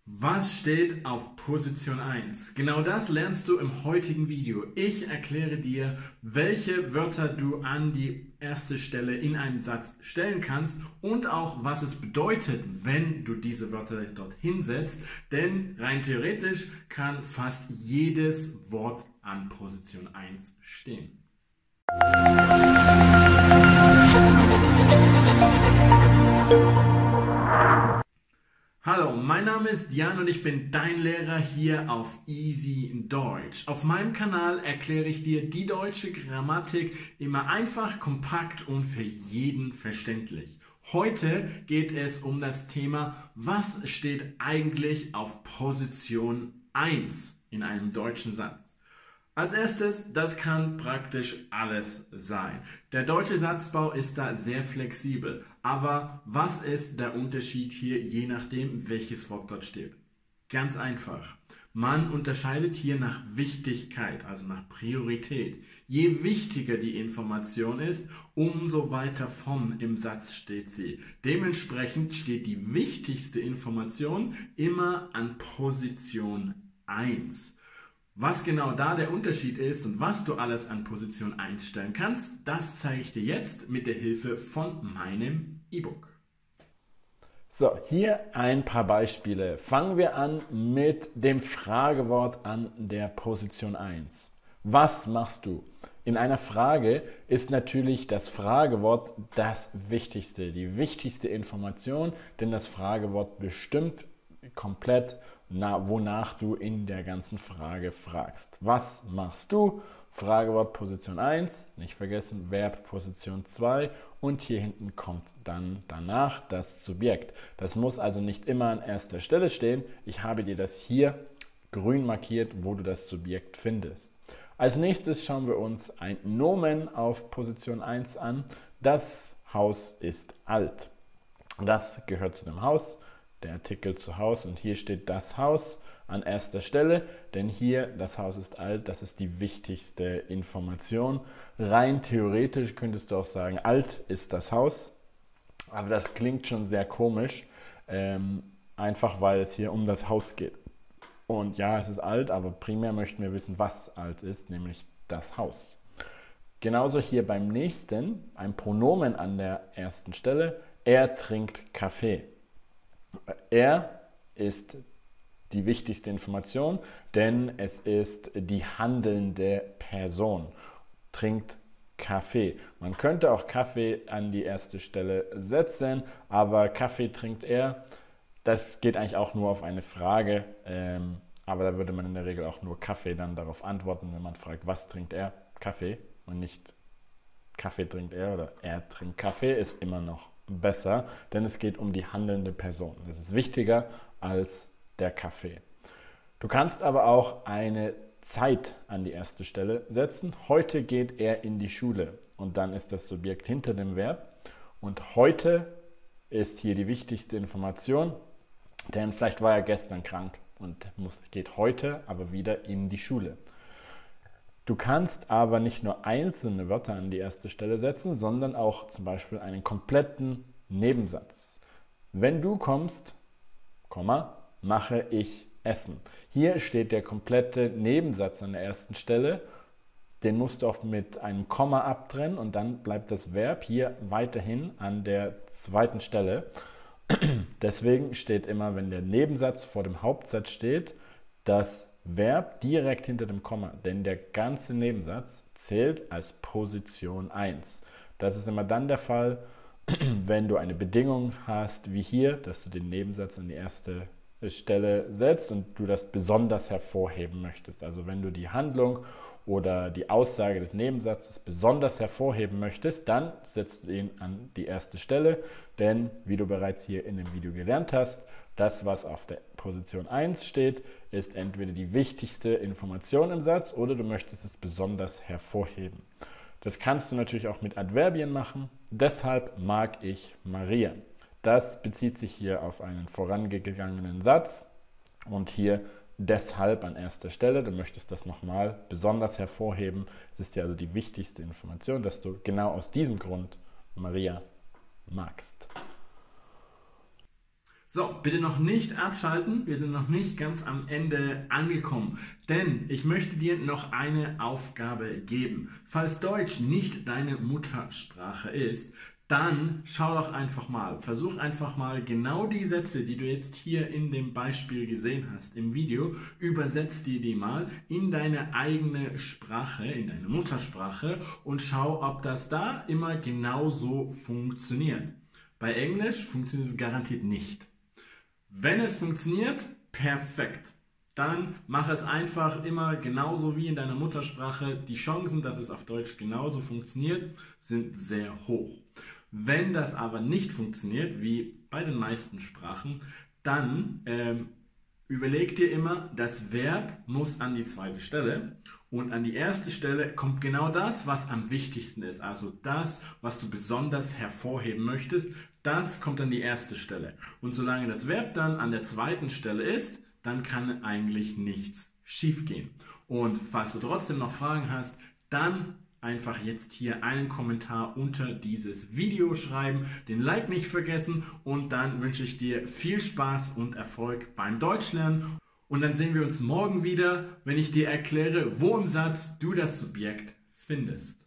Was steht auf Position 1? Genau das lernst du im heutigen Video. Ich erkläre dir, welche Wörter du an die erste Stelle in einem Satz stellen kannst und auch, was es bedeutet, wenn du diese Wörter dort hinsetzt. Denn rein theoretisch kann fast jedes Wort an Position 1 stehen. Hallo, mein Name ist Jan und ich bin dein Lehrer hier auf Easy Deutsch. Auf meinem Kanal erkläre ich dir die deutsche Grammatik immer einfach, kompakt und für jeden verständlich. Heute geht es um das Thema, was steht eigentlich auf Position 1 in einem deutschen Satz? Als erstes, das kann praktisch alles sein. Der deutsche Satzbau ist da sehr flexibel. Aber was ist der Unterschied hier, je nachdem, welches Wort dort steht? Ganz einfach. Man unterscheidet hier nach Wichtigkeit, also nach Priorität. Je wichtiger die Information ist, umso weiter vorn im Satz steht sie. Dementsprechend steht die wichtigste Information immer an Position 1. Was genau da der Unterschied ist und was du alles an Position 1 stellen kannst, das zeige ich dir jetzt mit der Hilfe von meinem E-Book. So, hier ein paar Beispiele. Fangen wir an mit dem Fragewort an der Position 1. Was machst du? In einer Frage ist natürlich das Fragewort das Wichtigste, die wichtigste Information, denn das Fragewort bestimmt komplett, wonach du in der ganzen Frage fragst. Was machst du? Fragewort Position 1, nicht vergessen, Verb Position 2 und hier hinten kommt dann danach das Subjekt. Das muss also nicht immer an erster Stelle stehen. Ich habe dir das hier grün markiert, wo du das Subjekt findest. Als nächstes schauen wir uns ein Nomen auf Position 1 an. Das Haus ist alt. Das gehört zu dem Haus. Der Artikel zu Haus und hier steht das Haus an erster Stelle, denn hier das Haus ist alt, das ist die wichtigste Information. Rein theoretisch könntest du auch sagen, alt ist das Haus, aber das klingt schon sehr komisch, einfach weil es hier um das Haus geht. Und ja, es ist alt, aber primär möchten wir wissen, was alt ist, nämlich das Haus. Genauso hier beim nächsten, ein Pronomen an der ersten Stelle, er trinkt Kaffee. Er ist die wichtigste Information, denn es ist die handelnde Person. Trinkt Kaffee. Man könnte auch Kaffee an die erste Stelle setzen, aber Kaffee trinkt er. Das geht eigentlich auch nur auf eine Frage, aber da würde man in der Regel auch nur Kaffee dann darauf antworten, wenn man fragt, was trinkt er? Kaffee und nicht Kaffee trinkt er oder er trinkt Kaffee, ist immer noch besser, denn es geht um die handelnde Person. Das ist wichtiger als der Kaffee. Du kannst aber auch eine Zeit an die erste Stelle setzen. Heute geht er in die Schule und dann ist das Subjekt hinter dem Verb und heute ist hier die wichtigste Information, denn vielleicht war er gestern krank und geht heute aber wieder in die Schule. Du kannst aber nicht nur einzelne Wörter an die erste Stelle setzen, sondern auch zum Beispiel einen kompletten Nebensatz. Wenn du kommst, mache ich Essen. Hier steht der komplette Nebensatz an der ersten Stelle. Den musst du oft mit einem Komma abtrennen und dann bleibt das Verb hier weiterhin an der zweiten Stelle. Deswegen steht immer, wenn der Nebensatz vor dem Hauptsatz steht, das Verb direkt hinter dem Komma, denn der ganze Nebensatz zählt als Position 1. Das ist immer dann der Fall, wenn du eine Bedingung hast, wie hier, dass du den Nebensatz an die erste Stelle setzt und du das besonders hervorheben möchtest. Also wenn du die Handlung oder die Aussage des Nebensatzes besonders hervorheben möchtest, dann setzt du ihn an die erste Stelle, denn wie du bereits hier in dem Video gelernt hast, das, was auf der Position 1 steht, ist entweder die wichtigste Information im Satz oder du möchtest es besonders hervorheben. Das kannst du natürlich auch mit Adverbien machen. Deshalb mag ich Maria. Das bezieht sich hier auf einen vorangegangenen Satz und hier deshalb an erster Stelle. Du möchtest das nochmal besonders hervorheben. Das ist ja also die wichtigste Information, dass du genau aus diesem Grund Maria magst. So, bitte noch nicht abschalten, wir sind noch nicht ganz am Ende angekommen, denn ich möchte dir noch eine Aufgabe geben. Falls Deutsch nicht deine Muttersprache ist, dann schau doch einfach mal, versuch einfach mal genau die Sätze, die du jetzt hier in dem Beispiel gesehen hast im Video, übersetz dir die mal in deine eigene Sprache, in deine Muttersprache und schau, ob das da immer genauso funktioniert. Bei Englisch funktioniert es garantiert nicht. Wenn es funktioniert, perfekt. Dann mach es einfach immer genauso wie in deiner Muttersprache. Die Chancen, dass es auf Deutsch genauso funktioniert, sind sehr hoch. Wenn das aber nicht funktioniert, wie bei den meisten Sprachen, dann überleg dir immer, das Verb muss an die zweite Stelle und an die erste Stelle kommt genau das, was am wichtigsten ist. Also das, was du besonders hervorheben möchtest, das kommt an die erste Stelle. Und solange das Verb dann an der zweiten Stelle ist, dann kann eigentlich nichts schiefgehen. Und falls du trotzdem noch Fragen hast, dann einfach jetzt hier einen Kommentar unter dieses Video schreiben, den Like nicht vergessen und dann wünsche ich dir viel Spaß und Erfolg beim Deutschlernen. Und dann sehen wir uns morgen wieder, wenn ich dir erkläre, wo im Satz du das Subjekt findest.